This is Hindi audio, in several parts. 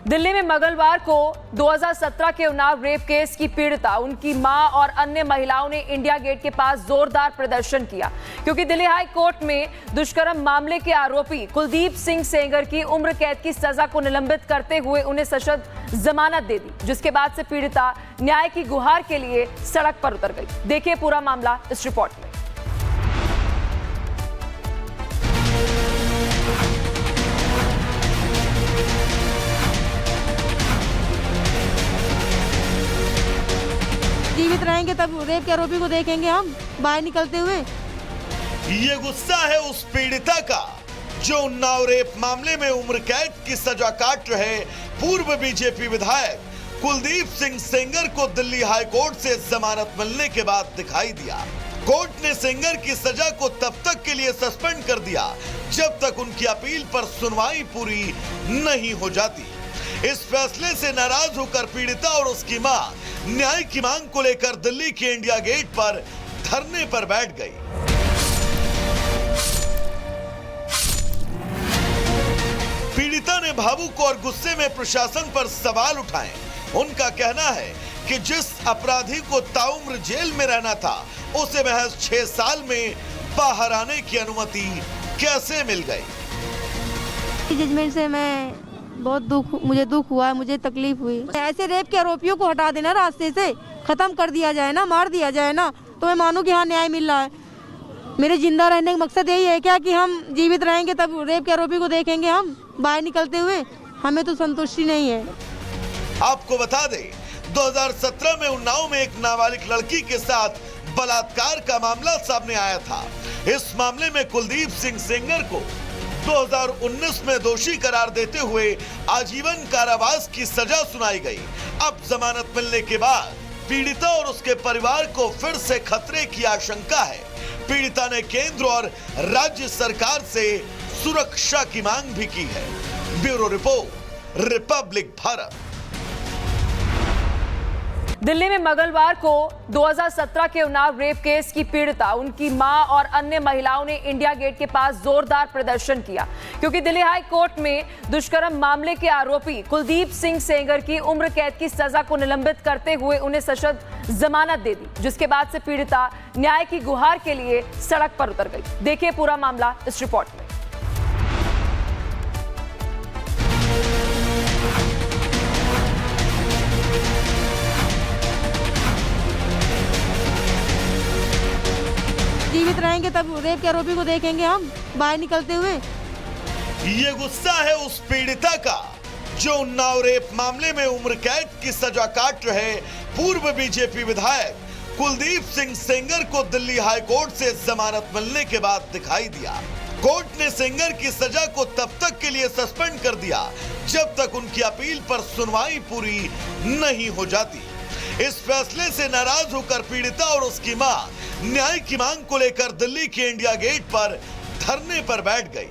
दिल्ली में मंगलवार को 2017 के उन्नाव रेप केस की पीड़िता, उनकी मां और अन्य महिलाओं ने इंडिया गेट के पास जोरदार प्रदर्शन किया क्योंकि दिल्ली हाई कोर्ट में दुष्कर्म मामले के आरोपी कुलदीप सिंह सेंगर की उम्र कैद की सजा को निलंबित करते हुए उन्हें सशर्त जमानत दे दी, जिसके बाद से पीड़िता न्याय की गुहार के लिए सड़क पर उतर गई। देखिए पूरा मामला इस रिपोर्ट में। जीवित रहेंगे तब रेप के आरोपी को देखेंगे हम बाहर निकलते हुए। ये गुस्सा है उस पीड़िता का जो उन्नाव रेप मामले में उम्र कैद की सजा काट रहे पूर्व बीजेपी विधायक कुलदीप सिंह सेंगर को दिल्ली हाई कोर्ट से जमानत मिलने के बाद दिखाई दिया। कोर्ट ने सेंगर की सजा को तब तक के लिए सस्पेंड कर दिया जब तक उनकी अपील पर सुनवाई पूरी नहीं हो जाती। इस फैसले से नाराज होकर पीड़िता और उसकी मां न्याय की मांग को लेकर दिल्ली के इंडिया गेट पर धरने पर बैठ गई। पीड़िता ने भावुक और गुस्से में प्रशासन पर सवाल उठाए। उनका कहना है कि जिस अपराधी को ताउम्र जेल में रहना था उसे महज 6 साल में बाहर आने की अनुमति कैसे मिल गई। जजमेंट से मैं मुझे दुख हुआ, मुझे तकलीफ हुई। ऐसे रेप के आरोपियों को हटा देना रास्ते से, खत्म कर दिया जाए ना, मार दिया जाए ना, तो मैं मानूं कि हाँ न्याय मिल रहा है। मेरे जिंदा रहने का मकसद यही है क्या कि हम जीवित रहेंगे तब रेप के आरोपी को देखेंगे हम बाहर निकलते हुए। हमें तो संतुष्टि नहीं है। आपको बता दें 2017 में उन्नाव में एक नाबालिग लड़की के साथ बलात्कार का मामला सामने आया था। इस मामले में कुलदीप सिंह सेंगर को 2019 में दोषी करार देते हुए आजीवन कारावास की सजा सुनाई गई। अब जमानत मिलने के बाद पीड़िता और उसके परिवार को फिर से खतरे की आशंका है। पीड़िता ने केंद्र और राज्य सरकार से सुरक्षा की मांग भी की है। Bureau report, Republic Bharat. Delhi में मंगलवार को 2017 के उन्नाव रेप केस की पीड़िता, उनकी मां और अन्य महिलाओं ने इंडिया गेट के पास जोरदार प्रदर्शन किया क्योंकि दिल्ली हाई कोर्ट में दुष्कर्म मामले के आरोपी कुलदीप सिंह सेंगर की उम्र कैद की सजा को निलंबित करते हुए उन्हें सशर्त जमानत दे दी, जिसके बाद से पीड़िता न्याय की गुहार के लिए सड़क पर उतर गई। देखिए पूरा मामला इस रिपोर्ट में। जीवित रहेंगे तब रेप के आरोपी को देखेंगे हम बाहर निकलते हुए। ये गुस्सा है उस पीड़िता का जो उन्नाव रेप मामले में उम्र कैद की सजा काट रहे पूर्व बीजेपी विधायक कुलदीप सिंह सेंगर को दिल्ली हाई कोर्ट से जमानत मिलने के बाद दिखाई दिया। कोर्ट ने सेंगर की सजा को तब तक के लिए सस्पेंड कर दिया जब तक उनकी अपील पर सुनवाई पूरी नहीं हो जाती। इस फैसले से नाराज होकर पीड़िता और उसकी मां न्याय की मांग को लेकर दिल्ली के इंडिया गेट पर धरने पर बैठ गई।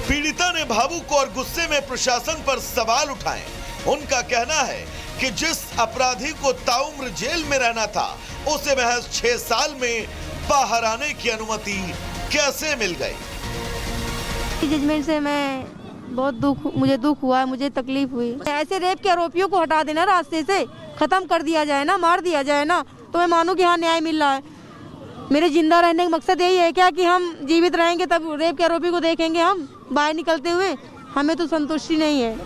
पीड़िता ने भावुक और गुस्से में प्रशासन पर सवाल उठाए। उनका कहना है कि जिस अपराधी को ताउम्र जेल में रहना था उसे महज 6 साल में बाहर आने की अनुमति कैसे मिल गई। जजमेंट से मुझे दुख हुआ, मुझे तकलीफ हुई। ऐसे रेप के आरोपियों को हटा देना रास्ते से, खत्म कर दिया जाए ना, मार दिया जाए ना, तो मैं मानूं कि हाँ न्याय मिल रहा है। मेरे जिंदा रहने का मकसद यही है क्या कि हम जीवित रहेंगे तब रेप के आरोपी को देखेंगे हम बाहर निकलते हुए। हमें तो संतुष्टि नहीं है।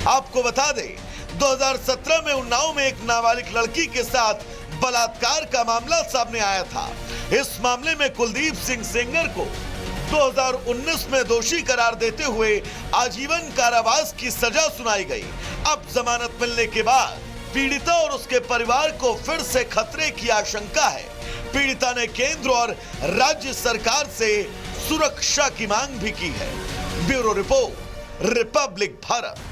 आपको बता दें 2017 में उन्नाव में एक नाबालिग लड़की के साथ बलात्कार का मामला सामने आया था। इस मामले में कुलदीप सिंह सेंगर को 2019 में दोषी करार देते हुए आजीवन कारावास की सजा सुनाई गई। अब जमानत मिलने के बाद पीड़िता और उसके परिवार को फिर से खतरे की आशंका है। पीड़िता ने केंद्र और राज्य सरकार से सुरक्षा की मांग भी की है। Bureau report, Republic Bharat.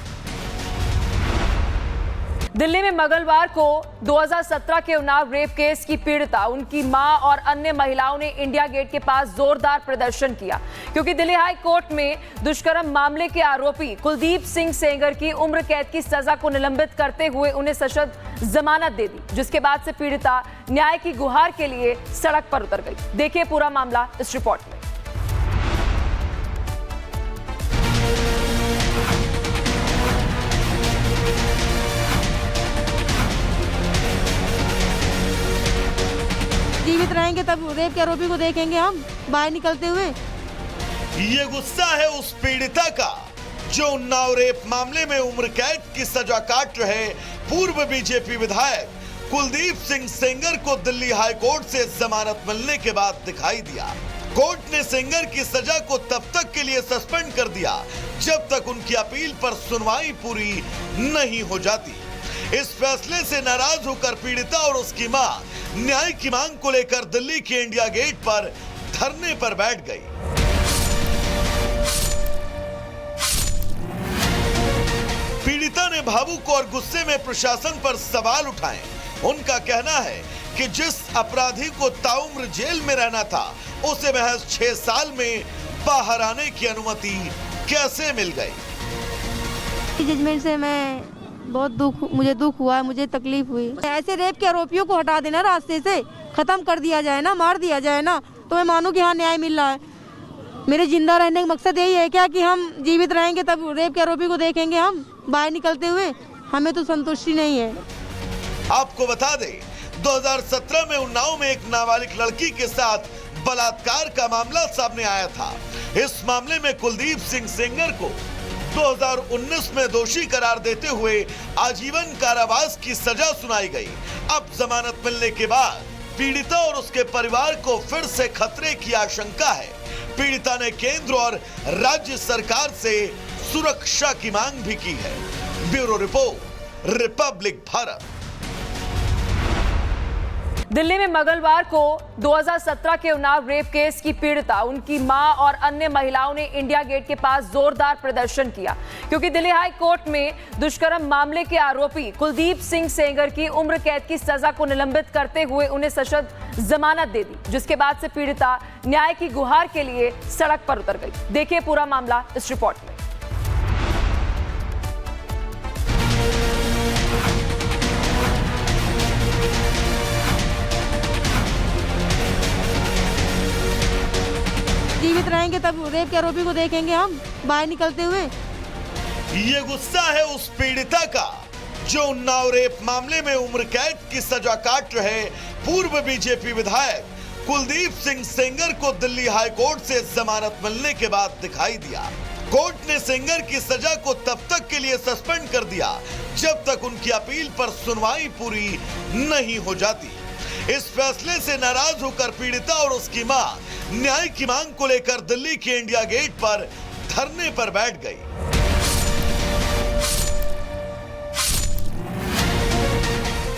Delhi में मंगलवार को 2017 के उन्नाव रेप केस की पीड़िता, उनकी मां और अन्य महिलाओं ने इंडिया गेट के पास जोरदार प्रदर्शन किया क्योंकि दिल्ली हाई कोर्ट में दुष्कर्म मामले के आरोपी कुलदीप सिंह सेंगर की उम्र कैद की सजा को निलंबित करते हुए उन्हें सशर्त जमानत दे दी, जिसके बाद से पीड़िता न्याय की गुहार के लिए सड़क पर उतर गई। देखिए पूरा मामला इस रिपोर्ट में। तब रेप के आरोपी को देखेंगे हम बाहर निकलते हुए। ये गुस्सा है उस पीड़िता का जो उन्नाव रेप मामले में उम्र कैद की सजा काट रहे पूर्व बीजेपी विधायक कुलदीप सिंह सेंगर को दिल्ली हाई कोर्ट से जमानत मिलने के बाद दिखाई दिया। कोर्ट ने सेंगर की सजा को तब तक के लिए सस्पेंड कर दिया जब तक उनकी अपील पर सुनवाई पूरी नहीं हो जाती। इस फैसले से नाराज होकर पीड़िता और उसकी मां न्याय की मांग को लेकर दिल्ली के इंडिया गेट पर धरने पर बैठ गई। पीड़िता ने भावुक और गुस्से में प्रशासन पर सवाल उठाए। उनका कहना है कि जिस अपराधी को ताउम्र जेल में रहना था उसे महज 6 साल में बाहर आने की अनुमति कैसे मिल गई। जजमेंट से मुझे दुख हुआ, मुझे तकलीफ हुई। ऐसे रेप के आरोपियों को हटा देना रास्ते से, खत्म कर दिया जाए ना, मार दिया जाए ना, तो मैं मानूं कि हाँ न्याय मिल रहा है। मेरे जिंदा रहने का मकसद यही है क्या कि हम जीवित रहेंगे तब रेप के आरोपी को देखेंगे हम बाहर निकलते हुए। हमें तो संतुष्टि नहीं है। आपको बता दें 2017 में उन्नाव में एक नाबालिग लड़की के साथ बलात्कार का मामला सामने आया था। इस मामले में कुलदीप सिंह सेंगर को 2019 में दोषी करार देते हुए आजीवन कारावास की सजा सुनाई गई। अब जमानत मिलने के बाद पीड़िता और उसके परिवार को फिर से खतरे की आशंका है। पीड़िता ने केंद्र और राज्य सरकार से सुरक्षा की मांग भी की है। Bureau report, Republic Bharat. Delhi में मंगलवार को 2017 के उन्नाव रेप केस की पीड़िता, उनकी मां और अन्य महिलाओं ने इंडिया गेट के पास जोरदार प्रदर्शन किया क्योंकि दिल्ली हाई कोर्ट में दुष्कर्म मामले के आरोपी कुलदीप सिंह सेंगर की उम्र कैद की सजा को निलंबित करते हुए उन्हें सशर्त जमानत दे दी, जिसके बाद से पीड़िता न्याय की गुहार के लिए सड़क पर उतर गई। देखिए पूरा मामला इस रिपोर्ट में। जीवित रहेंगे तब रेप के आरोपी को देखेंगे हम बाहर निकलते हुए। ये गुस्सा है उस पीड़िता का जो उन्नाव रेप मामले में उम्र कैद की सजा काट रहे पूर्व बीजेपी विधायक कुलदीप सिंह सेंगर को दिल्ली हाई कोर्ट से जमानत मिलने के बाद दिखाई दिया। कोर्ट ने सेंगर की सजा को तब तक के लिए सस्पेंड कर दिया जब तक उनकी अपील पर सुनवाई पूरी नहीं हो जाती। इस फैसले से नाराज होकर पीड़िता और उसकी मां न्याय की मांग को लेकर दिल्ली के इंडिया गेट पर धरने पर बैठ गई।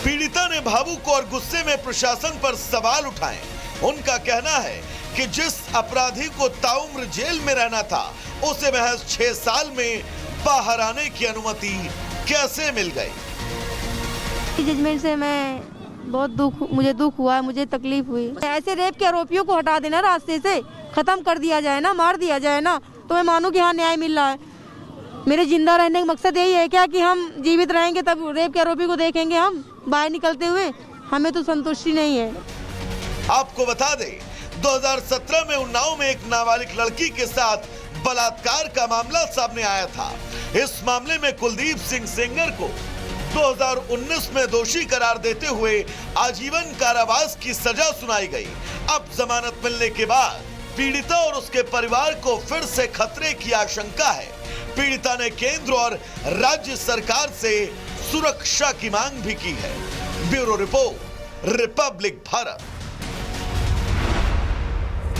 पीड़िता ने भावुक और गुस्से में प्रशासन पर सवाल उठाए। उनका कहना है कि जिस अपराधी को ताउम्र जेल में रहना था उसे महज 6 साल में बाहर आने की अनुमति कैसे मिल गई। जजमेंट से मुझे दुख हुआ, मुझे तकलीफ हुई। ऐसे रेप के आरोपियों को हटा देना रास्ते से, खत्म कर दिया जाए ना, मार दिया जाए ना, तो मैं मानूं कि हाँ न्याय मिल रहा है। मेरे जिंदा रहने का मकसद यही है क्या कि हम जीवित रहेंगे तब रेप के आरोपी को देखेंगे हम बाहर निकलते हुए। हमें तो संतुष्टि नहीं है। आपको बता दें 2017 में उन्नाव में एक नाबालिग लड़की के साथ बलात्कार का मामला सामने आया था। इस मामले में कुलदीप सिंह सेंगर को 2019 में दोषी करार देते हुए आजीवन कारावास की सजा सुनाई गई। अब जमानत मिलने के बाद पीड़िता और उसके परिवार को फिर से खतरे की आशंका है। पीड़िता ने केंद्र और राज्य सरकार से सुरक्षा की मांग भी की है। Bureau report, Republic Bharat.